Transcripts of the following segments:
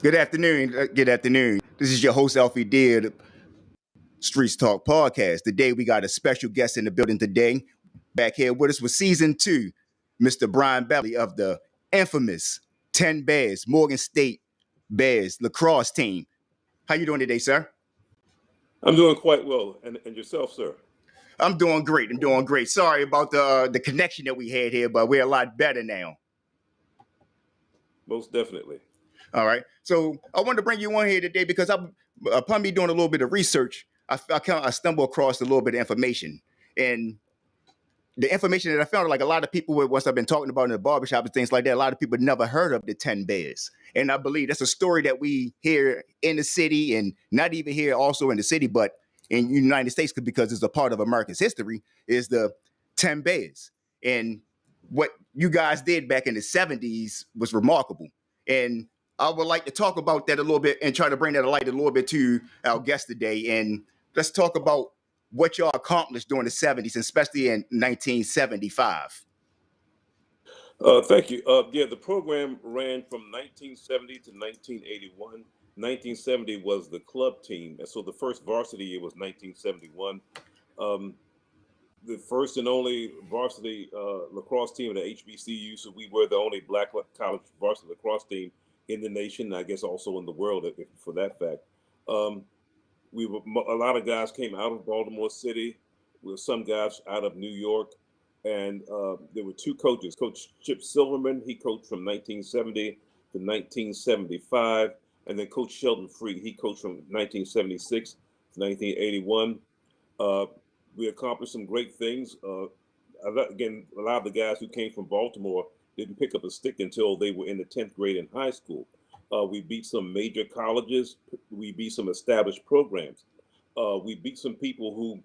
Good afternoon. Good afternoon. This is your host, Alfie Deer, the Streetz Talk podcast. Today, we got a special guest in the building today. Back here with us with season 2, Mr. Bryan Beverly of the infamous 10 Bears, Morgan State Bears lacrosse team. How you doing today, sir? I'm doing quite well. And yourself, sir? I'm doing great. I'm doing great. Sorry about the connection that we had here, but we're a lot better now. Most definitely. All right. So I wanted to bring you on here today because upon me doing a little bit of research, I stumbled across a little bit of information. And the information that I found, like a lot of people, once I've been talking about in the barbershop and things like that, a lot of people never heard of the 10 Bears. And I believe that's a story that we hear in the city, and not even here also in the city, but in the United States, because it's a part of America's history, is the 10 Bears. And what you guys did back in the 70s was remarkable. And I would like to talk about that a little bit and try to bring that to light a little bit to our guest today. And let's talk about what y'all accomplished during the 70s, especially in 1975. Thank you. Yeah, the program ran from 1970 to 1981. 1970 was the club team, and so the first varsity year was 1971. The first and only varsity lacrosse team at the HBCU, so we were the only black college varsity lacrosse team in the nation, I guess also in the world, for that fact. A lot of guys came out of Baltimore City, with some guys out of New York, and there were two coaches. Coach Chip Silverman, he coached from 1970 to 1975, and then Coach Sheldon Freed, he coached from 1976 to 1981. We accomplished some great things. Again, a lot of the guys who came from Baltimore didn't pick up a stick until they were in the 10th grade in high school. We beat some major colleges. We beat some established programs. We beat some people who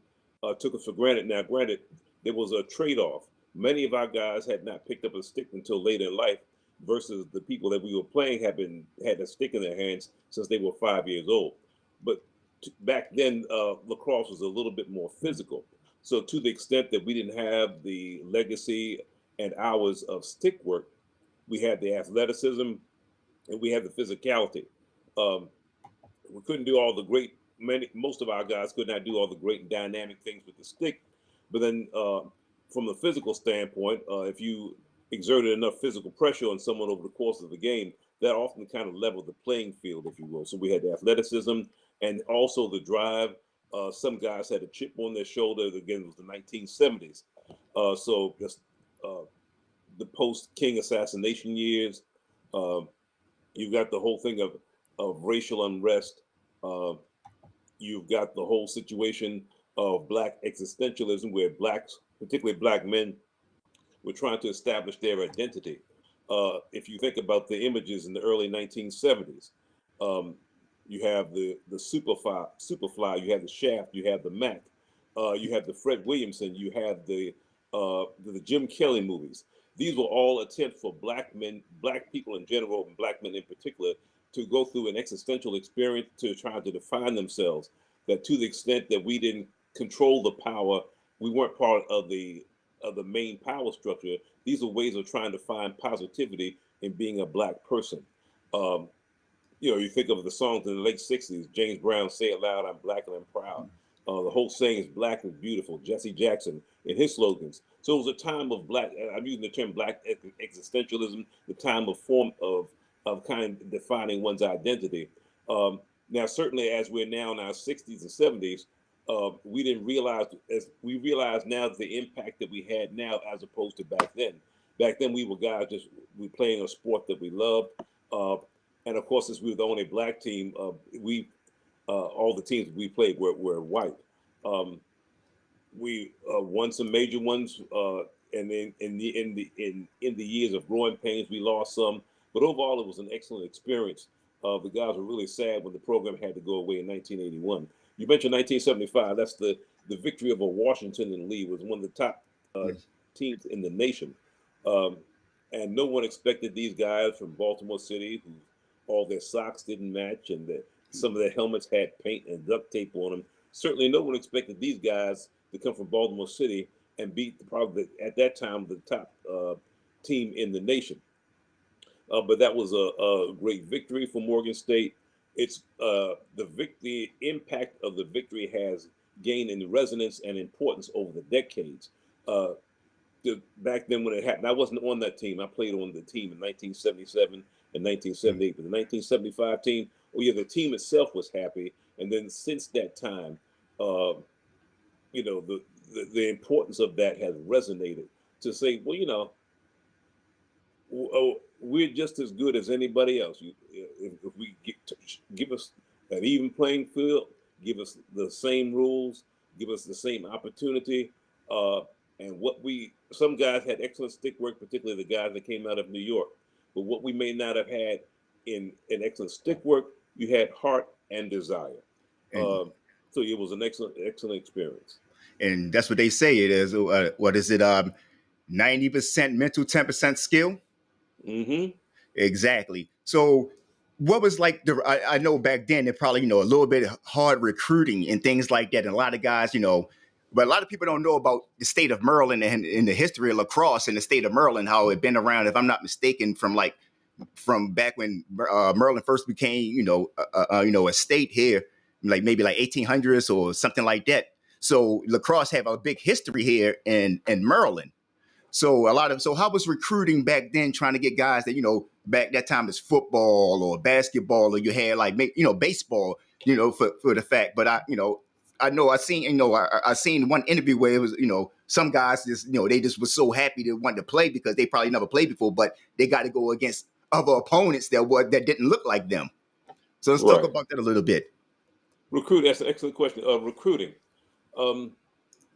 took us for granted. Now, granted, there was a trade-off. Many of our guys had not picked up a stick until later in life, versus the people that we were playing had a stick in their hands since they were 5 years old. But back then, lacrosse was a little bit more physical. So to the extent that we didn't have the legacy and hours of stick work, we had the athleticism and we had the physicality. We couldn't do all the most of our guys could not do all the great dynamic things with the stick. But then from the physical standpoint, if you exerted enough physical pressure on someone over the course of the game, that often kind of leveled the playing field, if you will. So we had the athleticism and also the drive. Some guys had a chip on their shoulder. Again, it was the 1970s. So just the post-King assassination years. You've got the whole thing of racial unrest. You've got the whole situation of black existentialism, where blacks, particularly black men, were trying to establish their identity. If you think about the images in the early 1970s, you have the Superfly, you have the Shaft, you have the Mac, you have the Fred Williamson, you have the Jim Kelly movies. These were all attempts for black men, black people in general, and black men in particular, to go through an existential experience to try to define themselves. That to the extent that we didn't control the power, we weren't part of the main power structure. These are ways of trying to find positivity in being a black person. You think of the songs in the late 60s, James Brown, Say It Loud, I'm Black and I'm Proud. The whole saying is black is beautiful, Jesse Jackson in his slogans. So it was a time of black, I'm using the term black existentialism, the time of kind of defining one's identity. Now, certainly as we're now in our 60s and 70s, we realize now the impact that we had now as opposed to back then. Back then we were guys we playing a sport that we loved. And of course, since we were the only black team, all the teams we played were white. We won some major ones, and then in the years of growing pains, we lost some. But overall, it was an excellent experience. The guys were really sad when the program had to go away in 1981. You mentioned 1975. That's the victory over Washington and Lee. Was one of the top teams in the nation. And no one expected these guys from Baltimore City, who all their socks didn't match, and some of their helmets had paint and duct tape on them. Certainly no one expected these guys to come from Baltimore City and beat probably at that time the top team in the nation. But that was a great victory for Morgan State. It's the impact of the victory has gained in resonance and importance over the decades. Uh, Back then when it happened, I wasn't on that team. I played on the team in 1977 and 1978. But the 1975 team, oh yeah, the team itself was happy. And then since that time, uh, the importance of that has resonated to say, well, we're just as good as anybody else. If we give us an even playing field, give us the same rules, give us the same opportunity, uh, and some guys had excellent stick work, particularly the guys that came out of New York. But what we may not have had in excellent stick work, you had heart and desire. And So it was an excellent experience. and that's what they say it is. What is it? 90% mental, 10% skill. Mm-hmm. Exactly. So what was like I know back then it probably, a little bit hard recruiting and things like that. And a lot of guys, but a lot of people don't know about the state of Maryland and in the history of lacrosse in the state of Maryland, how it been around, if I'm not mistaken, from back when Maryland first became, a state here, like maybe like 1800s or something like that. So lacrosse have a big history here in Maryland. So how was recruiting back then, trying to get guys that, back that time is football or basketball, or you had like, baseball, for the fact. But I know I seen, I seen one interview where it was, some guys just, they just were so happy to want to play because they probably never played before, but they got to go against other opponents that didn't look like them. So let's talk Right. about that a little bit. That's an excellent question. Recruiting. Um,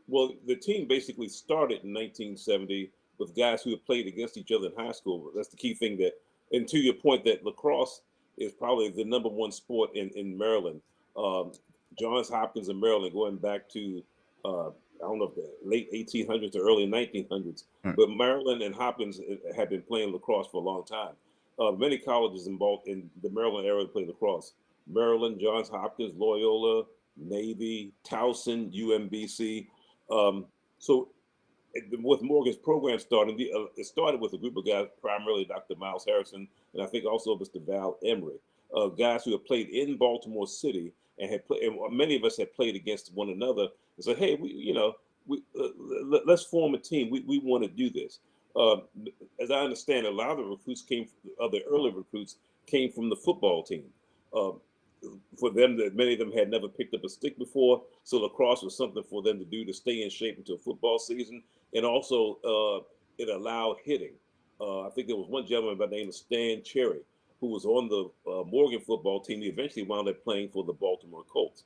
Well, the team basically started in 1970 with guys who had played against each other in high school. That's the key thing and to your point, that lacrosse is probably the number one sport in Maryland. Um, Johns Hopkins in Maryland, going back to, I don't know if the late 1800s or early 1900s, Hmm. but Maryland and Hopkins have been playing lacrosse for a long time. Many colleges in the Maryland area play lacrosse. Maryland, Johns Hopkins, Loyola, Navy, Towson, UMBC. Um, so with Morgan's program starting, it started with a group of guys, primarily Dr. Miles Harrison, and I think also Mr. Val Emery, guys who had played in Baltimore City and and many of us had played against one another and said, hey, let's form a team. We want to do this. Uh, as I understand, a lot of the the early recruits came from the football team. Uh, for them, that many of them had never picked up a stick before, so lacrosse was something for them to do to stay in shape until football season, and also it allowed hitting. I think there was one gentleman by the name of Stan Cherry who was on the Morgan football team. He eventually wound up playing for the Baltimore Colts.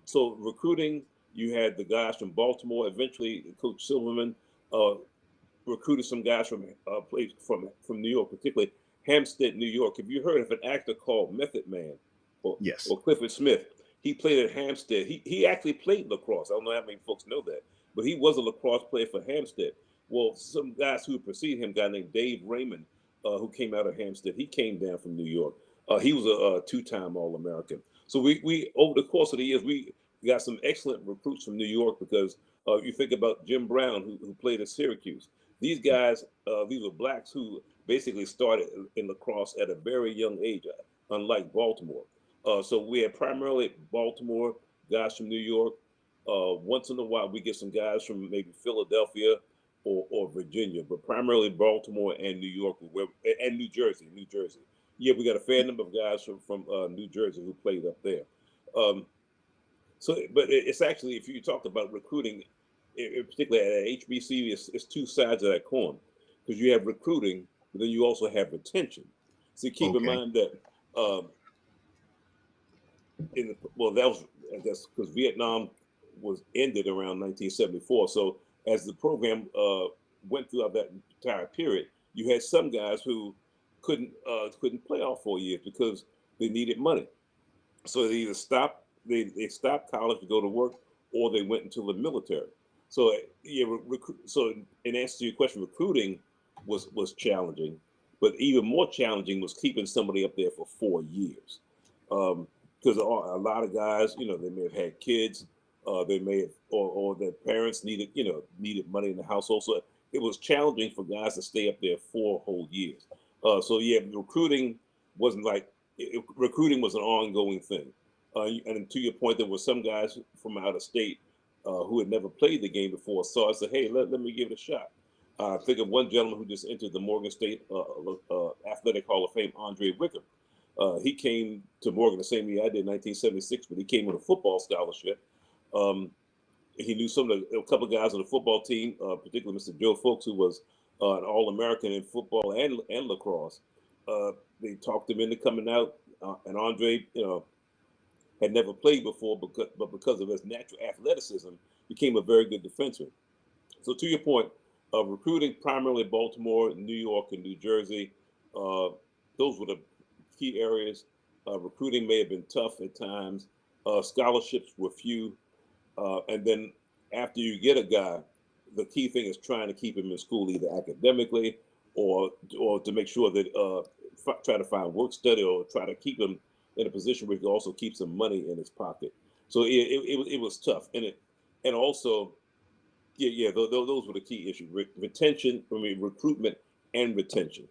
So recruiting, you had the guys from Baltimore. Eventually, Coach Silverman uh, recruited some guys from New York, particularly Hampstead, New York. Have you heard of an actor called Method Man Yes. or Clifford Smith? He played at Hampstead. He actually played lacrosse. I don't know how many folks know that, but he was a lacrosse player for Hampstead. Well, some guys who preceded him, a guy named Dave Raymond, who came out of Hampstead, he came down from New York. He was a two-time All-American. So we over the course of the years, we got some excellent recruits from New York because you think about Jim Brown, who played at Syracuse. These guys, these were blacks who basically started in lacrosse at a very young age, unlike Baltimore. So we had primarily Baltimore, guys from New York. Once in a while, we get some guys from maybe Philadelphia or Virginia, but primarily Baltimore and New York, and New Jersey. New Jersey. Yeah, we got a fair number of guys from New Jersey who played up there. Um, but it's actually, if you talk about recruiting, particularly at HBC, it's two sides of that coin, because you have recruiting, but then you also have retention. So keep in Okay. mind that um, that was, I guess, because Vietnam was ended around 1974. So as the program went throughout that entire period, you had some guys who couldn't play all 4 years because they needed money. So they stopped college to go to work, or they went into the military. So yeah, so in answer to your question, recruiting was challenging, but even more challenging was keeping somebody up there for 4 years. Because a lot of guys, they may have had kids, they may have, or their parents needed money in the household. So it was challenging for guys to stay up there 4 whole years. So yeah, recruiting wasn't like recruiting was an ongoing thing. And to your point, there were some guys from out of state who had never played the game before, saw it, said, "Hey, let me give it a shot." I think of one gentleman who just entered the Morgan State Athletic Hall of Fame, Andre Wickham. He came to Morgan the same year I did, 1976, but he came with a football scholarship. Um, he knew a couple of guys on the football team, particularly Mr. Joe Folks, who was an All-American in football and lacrosse. They talked him into coming out, and Andre, had never played before, but because of his natural athleticism, became a very good defenseman. So to your point, recruiting primarily Baltimore, New York, and New Jersey, those were the key areas. Recruiting may have been tough at times. Scholarships were few. And then after you get a guy, the key thing is trying to keep him in school, either academically or to make sure that try to find work study or try to keep him in a position where he can also keep some money in his pocket. So it was tough. And also, those were the key issues: recruitment and retention.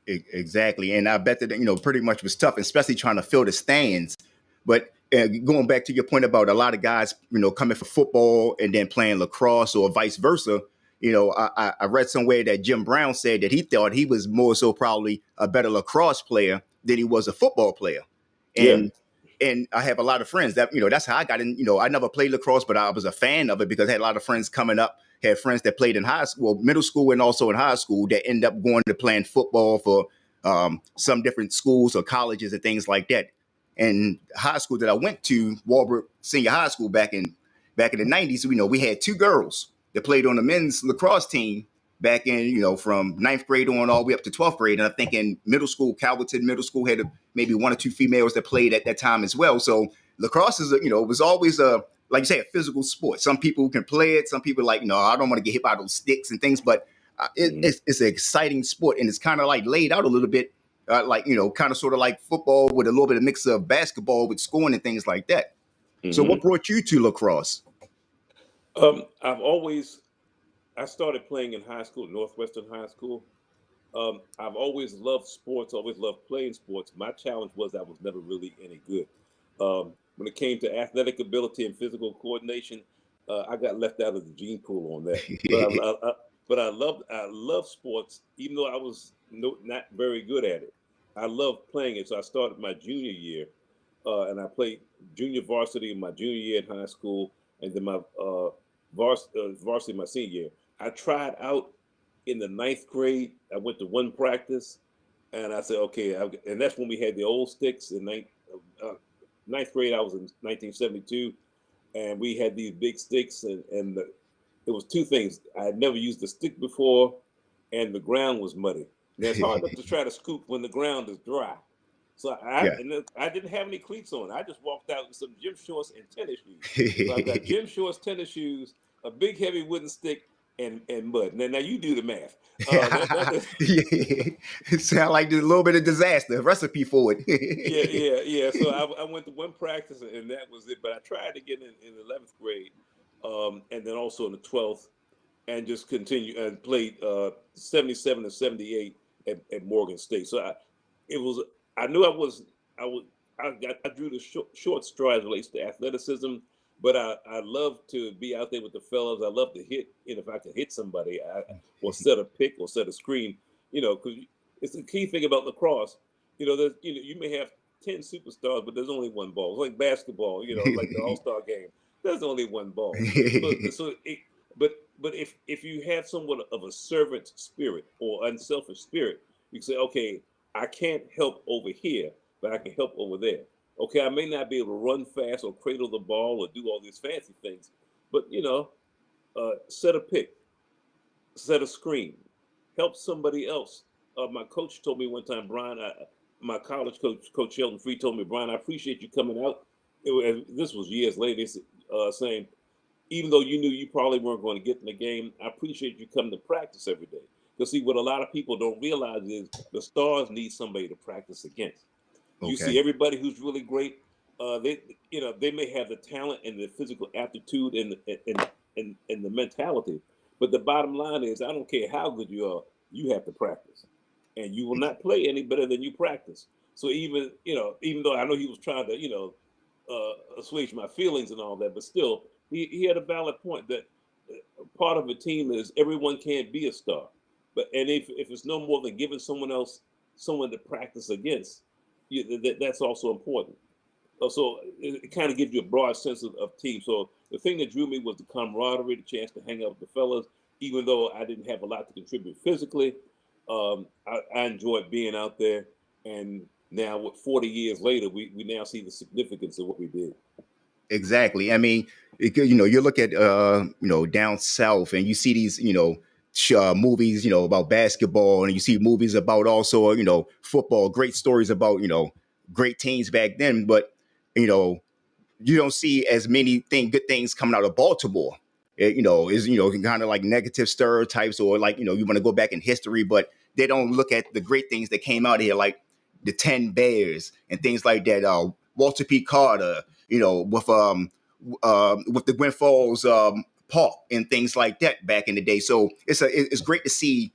Exactly. And I bet that, pretty much was tough, especially trying to fill the stands. But going back to your point about a lot of guys, coming for football and then playing lacrosse or vice versa, I read somewhere that Jim Brown said that he thought he was more so probably a better lacrosse player than he was a football player. Yeah. And I have a lot of friends that, that's how I got in. I never played lacrosse, but I was a fan of it because I had a lot of friends coming up, had friends that played in high school, middle school, and also in high school that end up going to playing football for some different schools or colleges and things like that. And high school that I went to, Walbrook Senior High School back in the 90s, we had two girls that played on the men's lacrosse team back in, from ninth grade on all the way up to 12th grade. And I think in middle school, Calverton Middle School had maybe one or two females that played at that time as well. So lacrosse is, it was always like you say, a physical sport. Some people can play it. Some people like, I don't want to get hit by those sticks and things, but it's an exciting sport. And it's kind of like laid out a little bit, kind of sort of like football with a little bit of mix of basketball with scoring and things like that. Mm-hmm. So what brought you to lacrosse? I started playing in high school, Northwestern High School. I've always loved sports, always loved playing sports. My challenge was I was never really any good. When it came to athletic ability and physical coordination, I got left out of the gene pool on that. But I love sports, even though I was not very good at it. I loved playing it. So I started my junior year, and I played junior varsity in my junior year in high school, and then my varsity my senior year. I tried out in the ninth grade. I went to one practice, and I said, okay. And that's when we had the old sticks in ninth grade. I was in 1972, and we had these big sticks, and it was two things. I had never used a stick before, and the ground was muddy. And that's hard to try to scoop when the ground is dry. So I didn't have any cleats on. I just walked out with some gym shorts and tennis shoes. So I've got gym shorts, tennis shoes, a big heavy wooden stick, and mud. Now you do the math. It sounds like there's a little bit of disaster, a recipe for it. Yeah. So I went to one practice, and that was it. But I tried to get in 11th grade, and then also in the 12th, and just continue and played 77 and 78 at Morgan State. So I drew the short strides relates to athleticism, but I love to be out there with the fellas. I love to hit, if I can hit somebody, or set a pick or set a screen, because it's the key thing about lacrosse. You may have 10 superstars, but there's only one ball. It's like basketball, like the All-Star game. There's only one ball. But if you have somewhat of a servant spirit or unselfish spirit, you can say, okay, I can't help over here, but I can help over there. Okay, I may not be able to run fast or cradle the ball or do all these fancy things, but set a pick, set a screen, help somebody else. My coach told me one time, Bryan, my college coach, Coach Sheldon Free, told me, Bryan, I appreciate you coming out. This was years later, saying, even though you knew you probably weren't going to get in the game, I appreciate you coming to practice every day. Because see, what a lot of people don't realize is the stars need somebody to practice against. You see everybody who's really great. They may have the talent and the physical aptitude and the mentality, but the bottom line is, I don't care how good you are, you have to practice. and you will not play any better than you practice. So even though I know he was trying to assuage my feelings and all that, but still he had a valid point that part of a team is everyone can't be a star, and if it's no more than giving someone else someone to practice against, that's also important. So it kind of gives you a broad sense of team. So the thing that drew me was the camaraderie, the chance to hang out with the fellas. Even though I didn't have a lot to contribute physically, I enjoyed being out there. And now, 40 years later, we now see the significance of what we did. Exactly. I mean, you look at down south, and you see these movies about basketball, and you see movies about also football. Great stories about great teams back then, but you don't see as many good things coming out of Baltimore. Is kind of like negative stereotypes, or like you want to go back in history, but they don't look at the great things that came out here, like the 10 Bears and things like that. Walter P. Carter, with the Gwen Falls Park and things like that back in the day. So it's great to see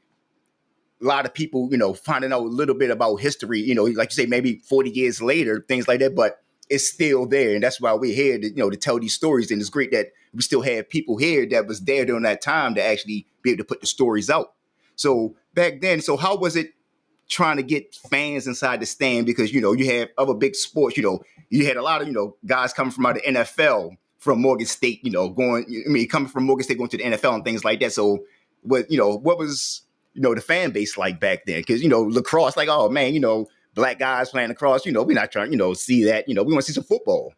a lot of people, finding out a little bit about history, like you say, maybe 40 years later, things like that, but it's still there. And that's why we're here to tell these stories. And it's great that we still have people here that was there during that time to actually be able to put the stories out. So back then, how was it trying to get fans inside the stand? Because, you have other big sports, you had a lot of, guys coming from out of the NFL, from Morgan State, coming from Morgan State, going to the NFL and things like that. So what was, the fan base like back then? Because, lacrosse, like, oh man, black guys playing lacrosse, we're not trying, see that, we want to see some football.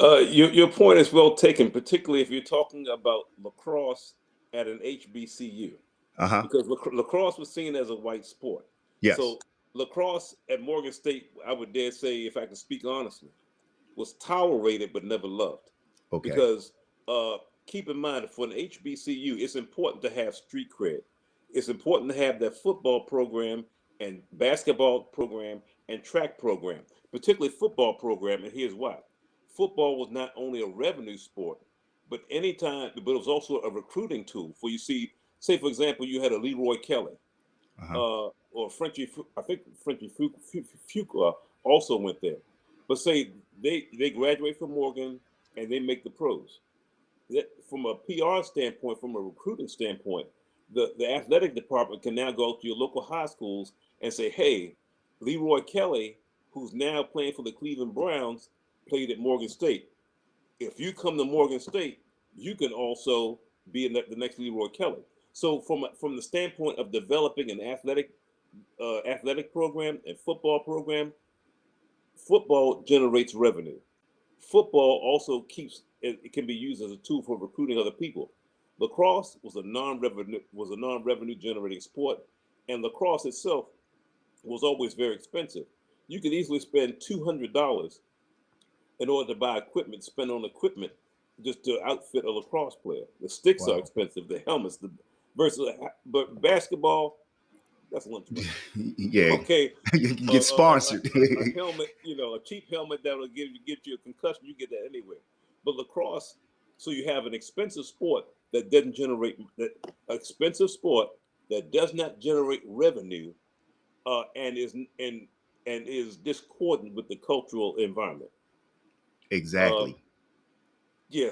Your point is well taken, particularly if you're talking about lacrosse at an HBCU, because lacrosse was seen as a white sport. Yes. So lacrosse at Morgan State, I would dare say, if I can speak honestly, was tolerated but never loved. Okay. Because keep in mind, for an HBCU, it's important to have street cred. It's important to have that football program and basketball program and track program, particularly football program. And here's why. Football was not only a revenue sport, but it was also a recruiting tool. For say for example, you had a Leroy Kelly, or Frenchie. I think Frenchie Fuqua also went there. But say they graduate from Morgan and they make the pros. That, from a PR standpoint, from a recruiting standpoint, the athletic department can now go to your local high schools and say, hey, Leroy Kelly, who's now playing for the Cleveland Browns, played at Morgan State. If you come to Morgan State, you can also be the next Leroy Kelly. So from the standpoint of developing an athletic program and football program, football generates revenue. Football also it can be used as a tool for recruiting other people. Lacrosse was a non-revenue generating sport, and lacrosse itself was always very expensive. You could easily spend $200 in order to buy equipment, spend on equipment just to outfit a lacrosse player. The sticks are expensive, the helmets, but basketball, that's lunch money. Yeah. Okay. You can get sponsored. A helmet, a cheap helmet that will give you a concussion, you get that anyway. But lacrosse, so you have an expensive sport that doesn't generate that does not generate revenue, and is discordant with the cultural environment. Exactly.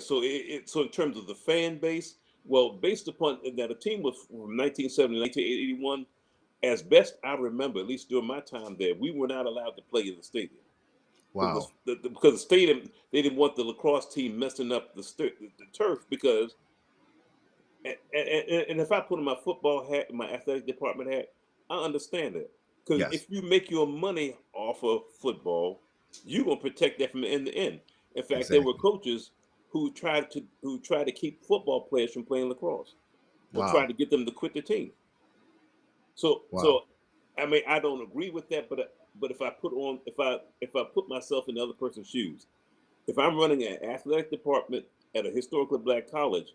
So so in terms of the fan base, well, based upon that, a team was from 1970 to 1981. As best I remember, at least during my time there, we were not allowed to play in the stadium. Wow. Because the stadium, they didn't want the lacrosse team messing up the turf. Because, and if I put on my football hat, my athletic department hat, I understand that. Because if you make your money off of football, you're gonna protect that from end to end. In fact, there were coaches who tried to keep football players from playing lacrosse, or tried to get them to quit the team. So I mean, I don't agree with that, but if I put myself in the other person's shoes, if I'm running an athletic department at a historically black college,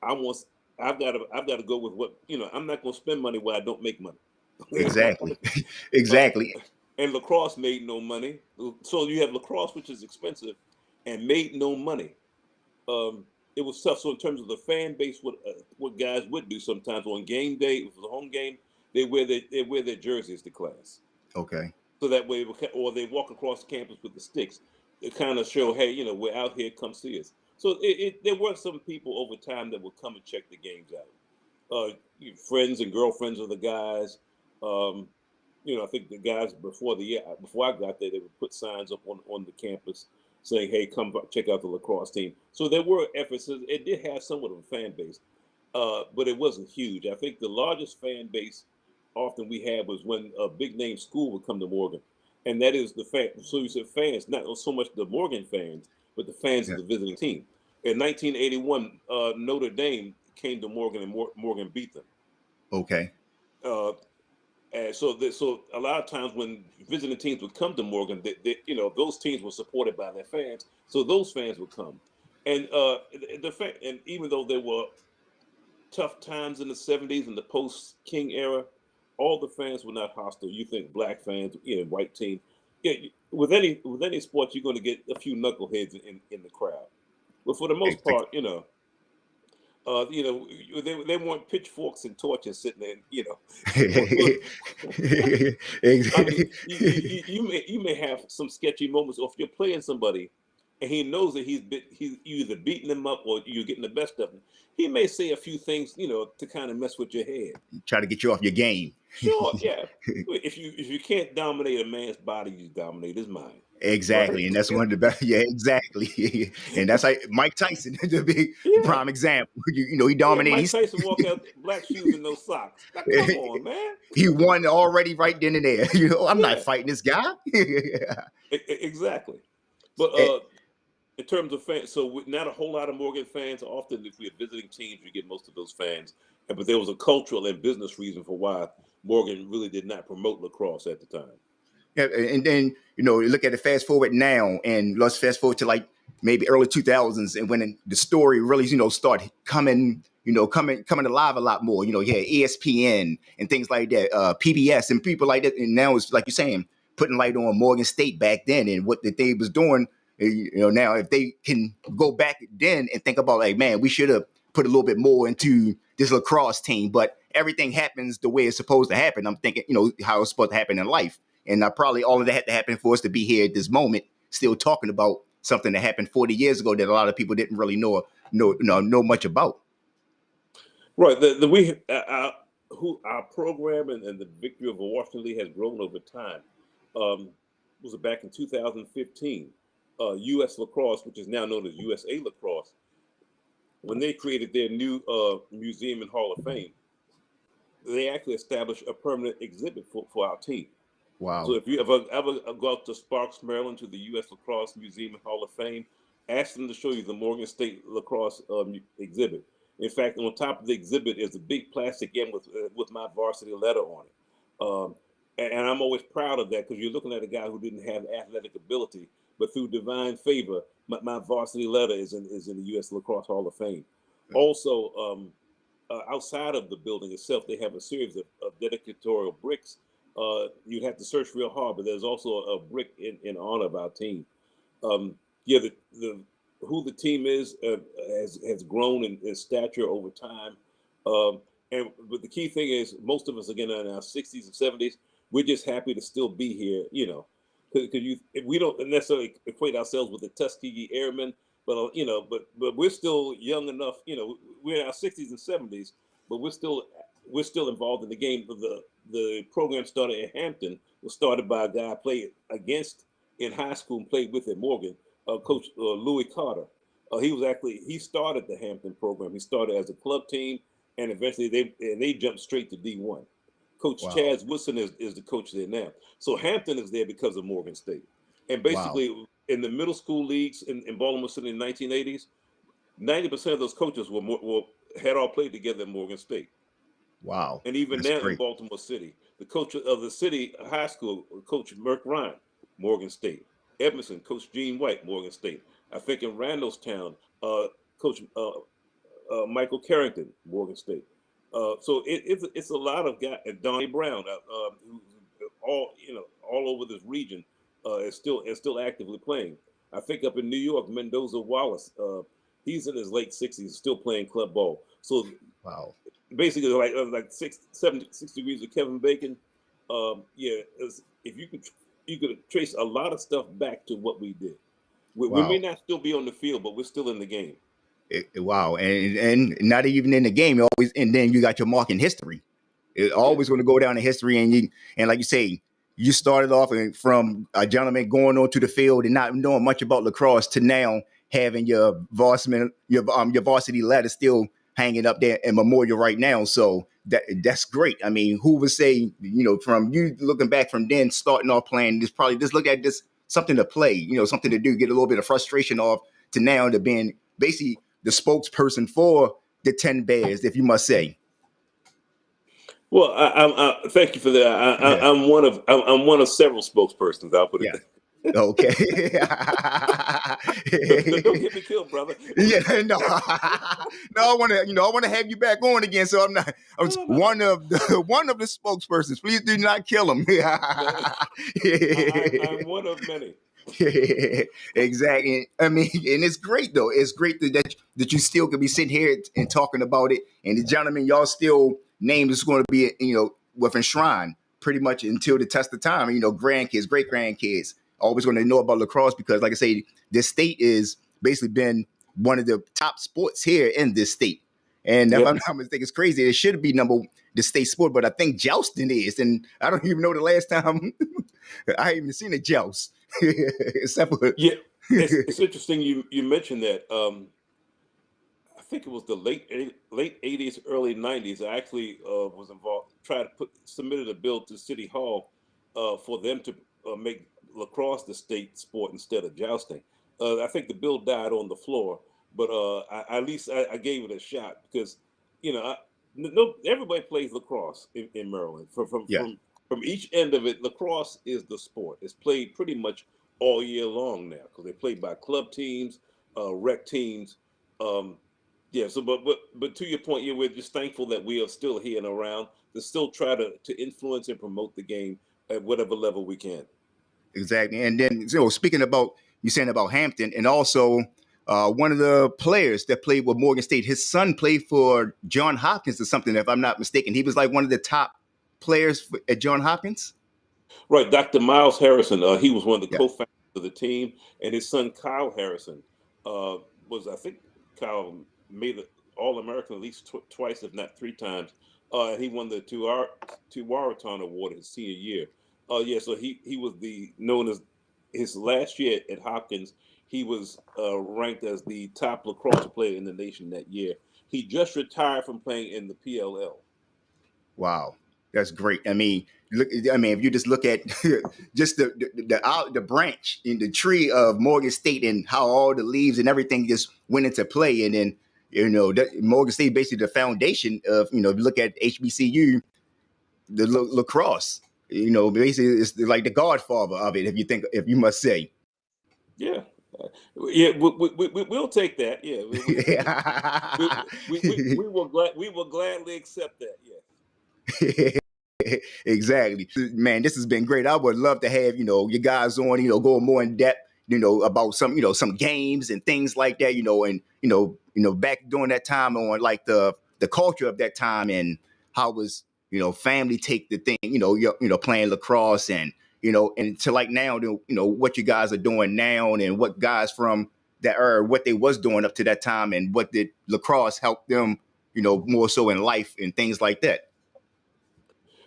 I've got to go with what, I'm not going to spend money where I don't make money. Exactly. Exactly. And lacrosse made no money. So you have lacrosse, which is expensive, and made no money. It was tough. So in terms of the fan base, what guys would do sometimes on game day, if it was a home game, they wear their jerseys to class. Okay. So that way, or they walk across the campus with the sticks to kind of show, hey, we're out here, come see us. So there were some people over time that would come and check the games out. Friends and girlfriends of the guys. I think the guys before I got there, they would put signs up on the campus saying, "Hey, come check out the lacrosse team." So there were efforts. It did have somewhat of a fan base, but it wasn't huge. I think the largest fan base often we had was when a big name school would come to Morgan, and that is the fan. So you said fans, not so much the Morgan fans, but the fans of Yeah. the visiting team. In 1981, Notre Dame came to Morgan, and Morgan beat them. Okay. Uh, and so a lot of times when visiting teams would come to Morgan, those teams were supported by their fans, so those fans would come. And and even though there were tough times in the '70s and the post-King era, all the fans were not hostile. You think black fans, white team, with any sport, you're going to get a few knuckleheads in the crowd. But for the most part, they want pitchforks and torches sitting there. I mean, you may have some sketchy moments, or if you're playing somebody, and he knows that he's either beating them up or you're getting the best of him. He may say a few things, to kind of mess with your head. Try to get you off your game. Sure, yeah. If you can't dominate a man's body, you dominate his mind. Exactly, Right? and that's one of the best. Yeah, exactly, and that's like Mike Tyson, the big Yeah. prime example. He Yeah, dominated. Mike Tyson walk out black shoes and no socks. Now, come on, man. He won already right then and there. I'm not Yeah, fighting this guy. exactly. But Eh, in terms of fans, so not a whole lot of Morgan fans. Often, if we're visiting teams, you get most of those fans. But there was a cultural and business reason for why Morgan really did not promote lacrosse at the time. Yeah, and then you look at it. Fast forward now, and let's fast forward to like maybe early 2000s, and when the story really started coming alive a lot more. You had ESPN and things like that, PBS and people like that, and now it's like you're saying, putting light on Morgan State back then and what that they was doing. Now if they can go back then and think about like, man, we should have put a little bit more into this lacrosse team, but everything happens the way it's supposed to happen. I'm thinking, how it's supposed to happen in life. And probably all of that had to happen for us to be here at this moment, still talking about something that happened 40 years ago that a lot of people didn't really know much about. Right. Our program and the victory of Washington Lee has grown over time. Was it back in 2015? U.S. Lacrosse, which is now known as USA Lacrosse, when they created their new museum and Hall of Fame, they actually established a permanent exhibit for our team. So Wow. if you ever go out to Sparks, Maryland, to the U.S. Lacrosse Museum and Hall of Fame, ask them to show you the Morgan State Lacrosse exhibit. In fact, on top of the exhibit is a big plastic M with my varsity letter on it. And I'm always proud of that because you're looking at a guy who didn't have athletic ability, but through divine favor, my varsity letter is in the U.S. Lacrosse Hall of Fame. Also, outside of the building itself, they have a series of dedicatorial bricks. You'd have to search real hard, but there's also a brick in honor of our team. Yeah, who the team is has grown in stature over time. But the key thing is, most of us again are in our 60s and 70s. We're just happy to still be here, because we don't necessarily equate ourselves with the Tuskegee Airmen, but but we're still young enough. We're in our 60s and 70s, but we're still involved in the game. The program started at Hampton. Was started by a guy I played against in high school and played with at Morgan, Coach Louis Carter. He started the Hampton program. He started as a club team, and eventually they jumped straight to D1. Coach Wow. Chaz Woodson is the coach there now. So Hampton is there because of Morgan State. And Wow. basically, in the middle school leagues in Baltimore City in the 1980s, 90% of those coaches had all played together at Morgan State. Wow. And even That's now in great. Baltimore City, the coach of the city high school, Coach Merck Ryan, Morgan State. Edmondson, Coach Gene White, Morgan State. I think in Randallstown, Coach Michael Carrington, Morgan State. So it's a lot of guys. Donnie Brown, who's all over this region, is still actively playing. I think up in New York, Mendoza Wallace, he's in his late 60s, still playing club ball. So Wow. basically like 6 degrees of Kevin Bacon. If you could trace a lot of stuff back to what we did. We may Wow. not still be on the field, but we're still in the game. Wow. And not even in the game, you always, and then you got your mark in history. It's always going to go down in history. And like you say, you started off from a gentleman going onto the field and not knowing much about lacrosse to now having your varsity ladder still hanging up there in memorial right now. So that's great. I mean, who would say, from you looking back from then starting off playing, just look at this something to play, something to do, get a little bit of frustration off to now to being basically the spokesperson for the 10 Bears, if you must say. Well, I thank you for that. Yeah. I'm one of several spokespersons. I'll put it Yeah. that. Okay. Don't get me killed, brother. Yeah, no, no. I want to have you back on again. So I'm one of the spokespersons. Please do not kill him. I'm one of many. Exactly. I mean, and it's great though. It's great that you still could be sitting here and talking about it. And the gentleman, y'all still name is going to be, with enshrined pretty much until the test of time. Grandkids, great grandkids, always going to know about lacrosse because, like I say, this state is basically been one of the top sports here in this state. And if I'm not mistaken, it's crazy. It should be the state sport, but I think jousting is. And I don't even know the last time I even seen a joust. Except for it's interesting you mentioned that. I think it was the late 80s, early 90s. I actually was involved, submitted a bill to City Hall for them to make lacrosse the state sport instead of jousting. I think the bill died on the floor, but at least I gave it a shot because, everybody plays lacrosse in Maryland. From each end of it, lacrosse is the sport. It's played pretty much all year long now because they play by club teams, rec teams. So but to your point, we're just thankful that we are still here and around to still try to influence and promote the game at whatever level we can. Exactly. And then, speaking about you saying about Hampton, and also one of the players that played with Morgan State, his son played for Johns Hopkins or something, if I'm not mistaken. He was like one of the top players at Johns Hopkins. Right, Dr. Miles Harrison. He was one of the Yeah. co-founders of the team, and his son Kyle Harrison I think Kyle made it All-American at least twice, if not three times. And he won the Tuaraton Award his senior year. So he was known as his last year at Hopkins. He was ranked as the top lacrosse player in the nation that year. He just retired from playing in the PLL. Wow, that's great. I mean, if you just look at just the branch in the tree of Morgan State and how all the leaves and everything just went into play, and then that Morgan State basically the foundation of if you look at HBCU, the lacrosse. Basically it's like the godfather of it. If you must say. Yeah. We'll take that. Yeah, we will gladly accept that. Yeah. Exactly, man. This has been great. I would love to have you guys on. Go more in depth. About some games and things like that. And back during that time on like the culture of that time and how was family take the thing. Playing lacrosse and and to like now, what you guys are doing now and what guys from that era, what they was doing up to that time and what did lacrosse help them, more so in life and things like that.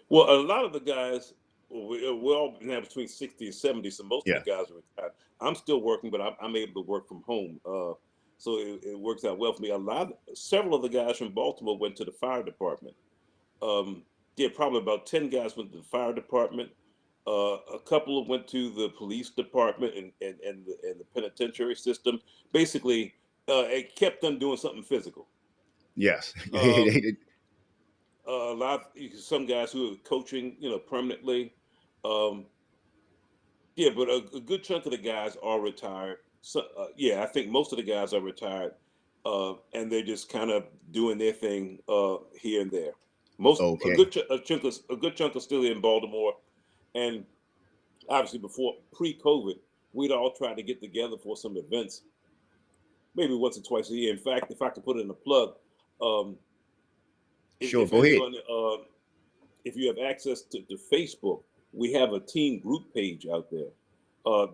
Well, a lot of the guys, we're all now between 60 and 70, so most of the guys are retired. I'm still working, but I'm able to work from home. So it works out well for me. Several of the guys from Baltimore went to the fire department. Probably about 10 guys went to the fire department. A couple went to the police department and the penitentiary system. Basically, it kept them doing something physical. Yes. Some guys who are coaching, permanently. But a good chunk of the guys are retired. So, I think most of the guys are retired, and they're just kind of doing their thing here and there. A good chunk are still in Baltimore, and obviously before pre-COVID, we'd all try to get together for some events, maybe once or twice a year. In fact, if I could put in a plug, Sure, if go ahead. anyone, if you have access to Facebook, we have a team group page out there.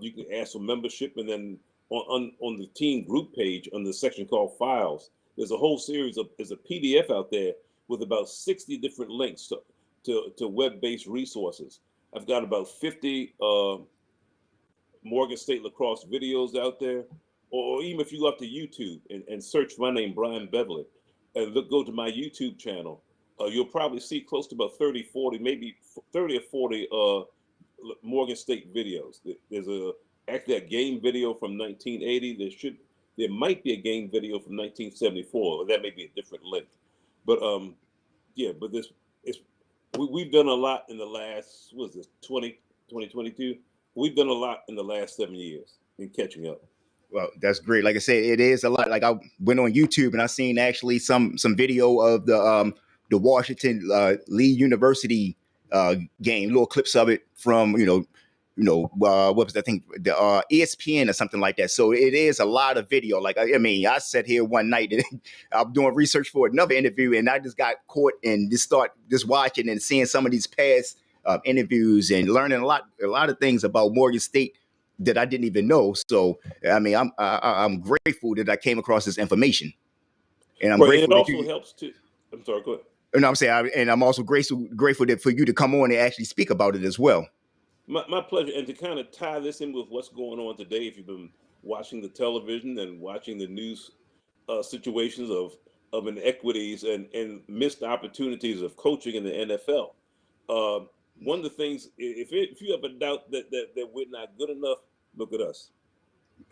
You can ask for membership, and then on the team group page, on the section called Files, there's a whole series of, there's a PDF out there with about 60 different links to web-based resources. I've got about 50 Morgan State lacrosse videos out there, or even if you go up to YouTube and search my name, Bryan Beverly, and go to my YouTube channel, you'll probably see close to about 30, 40, maybe 30 or 40 Morgan State videos. There's actually a game video from 1980. There might be a game video from 1974, or that may be a different link. But yeah, but we've done a lot in the last, what is this, 2022? We've done a lot in the last 7 years in catching up. Well, that's great. Like I said, it is a lot. Like I went on YouTube and I seen actually some video of the Washington Lee University game, little clips of it from what was that, I think the ESPN or something like that. So it is a lot of video. Like I mean, I sat here one night and I'm doing research for another interview, and I just got caught and just watching and seeing some of these past interviews and learning a lot of things about Morgan State that I didn't even know. So I mean, I'm grateful that I came across this information, and I'm grateful. It also helps to. I'm sorry, go ahead. And I'm saying, and I'm also grateful that for you to come on and actually speak about it as well. My pleasure. And to kind of tie this in with what's going on today, if you've been watching the television and watching the news situations of inequities and missed opportunities of coaching in the NFL, one of the things, if you have a doubt that we're not good enough, look at us.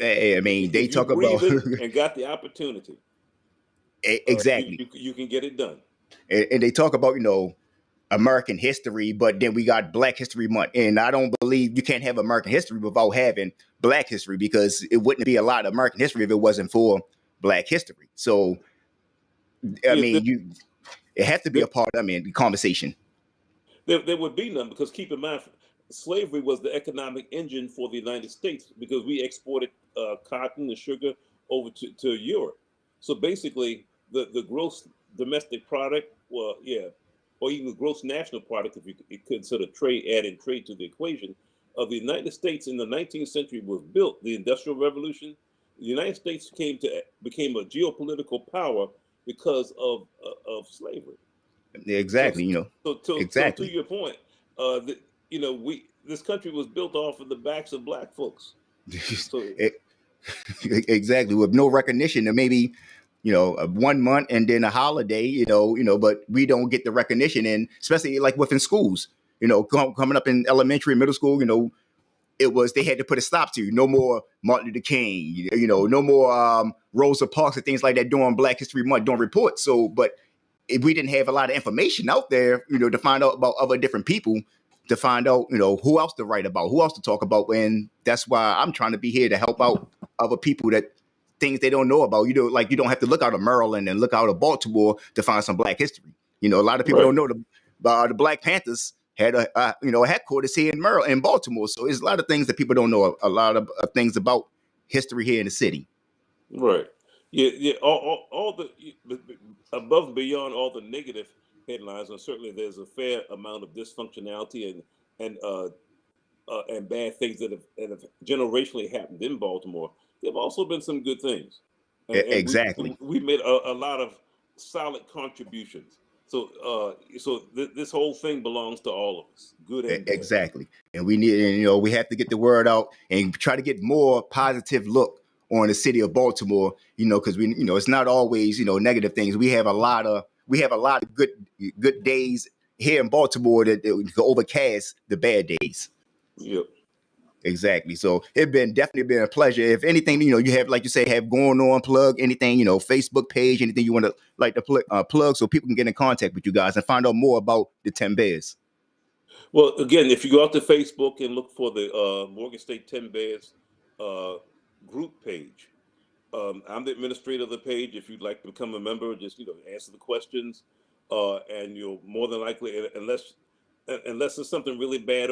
I mean, they talk about and got the opportunity. Exactly. You can get it done. And they talk about American history, but then we got Black History Month, and I don't believe you can't have American history without having Black history, because it wouldn't be a lot of American history if it wasn't for Black history. So I mean, it has to be a part of the conversation. There would be none, because keep in mind, slavery was the economic engine for the United States, because we exported cotton and sugar over to Europe. So basically, the gross domestic product, or even the gross national product, if you consider adding trade to the equation, of the United States in the 19th century was built. The Industrial Revolution, the United States became a geopolitical power because of slavery. Exactly. So to your point, this country was built off of the backs of Black folks. So, exactly, with no recognition, and maybe 1 month and then a holiday, but we don't get the recognition, and especially like within schools, coming up in elementary and middle school, they had to put a stop to no more Martin Luther King, no more Rosa Parks and things like that during Black History Month during reports. So, but if we didn't have a lot of information out there, to find out about other different people, to find out, who else to write about, who else to talk about. And that's why I'm trying to be here to help out other people that things they don't know about. Like you don't have to look out of Maryland and look out of Baltimore to find some Black history. A lot of people don't know the Black Panthers had a headquarters here in Baltimore. So there's a lot of things that people don't know, a lot of things about history here in the city. Right. Yeah. All the above and beyond all the negative headlines, and certainly there's a fair amount of dysfunctionality and bad things that have generationally happened in Baltimore. There have also been some good things. And exactly. We made a lot of solid contributions. So this whole thing belongs to all of us, good and bad. Exactly. And we need, we have to get the word out and try to get more positive look on the city of Baltimore, because we, it's not always, negative things. We have a lot of good days here in Baltimore that can overcast the bad days. Yep. Exactly. So it's definitely been a pleasure. If anything, you have, like you say, have going on, plug anything, Facebook page, anything you want to plug so people can get in contact with you guys and find out more about the 10 Bears. Well, again, if you go out to Facebook and look for the Morgan State 10 Bears group page, I'm the administrator of the page. If you'd like to become a member, just answer the questions, and you'll more than likely, unless there's something really bad,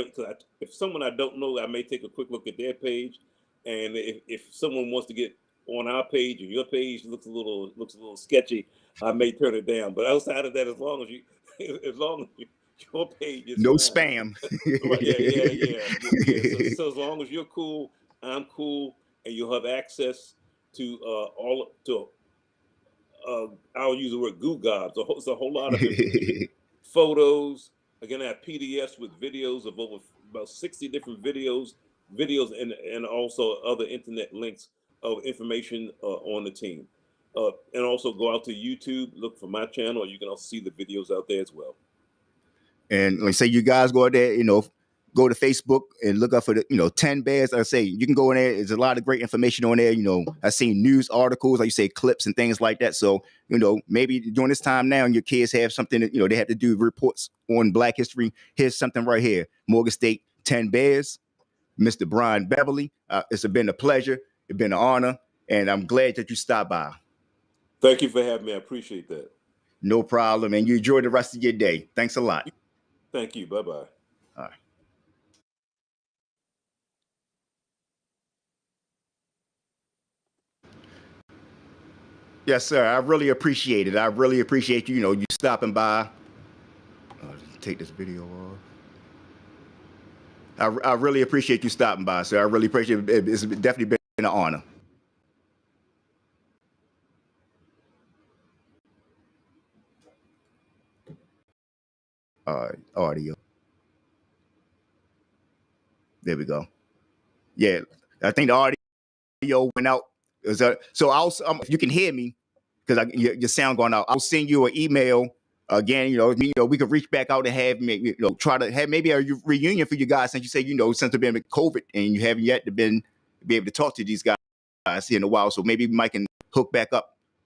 if someone I don't know, I may take a quick look at their page, and if someone wants to get on our page or your page looks a little sketchy, I may turn it down. But outside of that, as long as your page is No fine. spam. Right, yeah. So as long as you're cool, I'm cool, and you'll have access to I'll use the word goo gobs. It's a whole lot of information, photos. Again, I have PDFs with videos of about 60 different videos, and also other internet links of information on the team. And also go out to YouTube, look for my channel. You can also see the videos out there as well. And like say you guys go out there, go to Facebook and look up for the, 10 bears. I say you can go in there. There's a lot of great information on there. I've seen news articles, like you say, clips and things like that. So, maybe during this time now and your kids have something that, they have to do reports on Black history. Here's something right here. Morgan State 10 bears, Mr. Bryan Beverly. It's been a pleasure. It's been an honor. And I'm glad that you stopped by. Thank you for having me. I appreciate that. No problem. And you enjoy the rest of your day. Thanks a lot. Thank you. Bye-bye. All right. Yes, sir. I really appreciate it. I really appreciate you, you stopping by. Take this video off. I really appreciate you stopping by, sir. I really appreciate it. It's definitely been an honor. All right, audio. There we go. Yeah, I think the audio went out. So if you can hear me, because your sound going out, I'll send you an email again. We could reach back out and have try to have maybe a reunion for you guys, since you say since there's been COVID and you haven't yet be able to talk to these guys here in a while. So maybe Mike can hook back up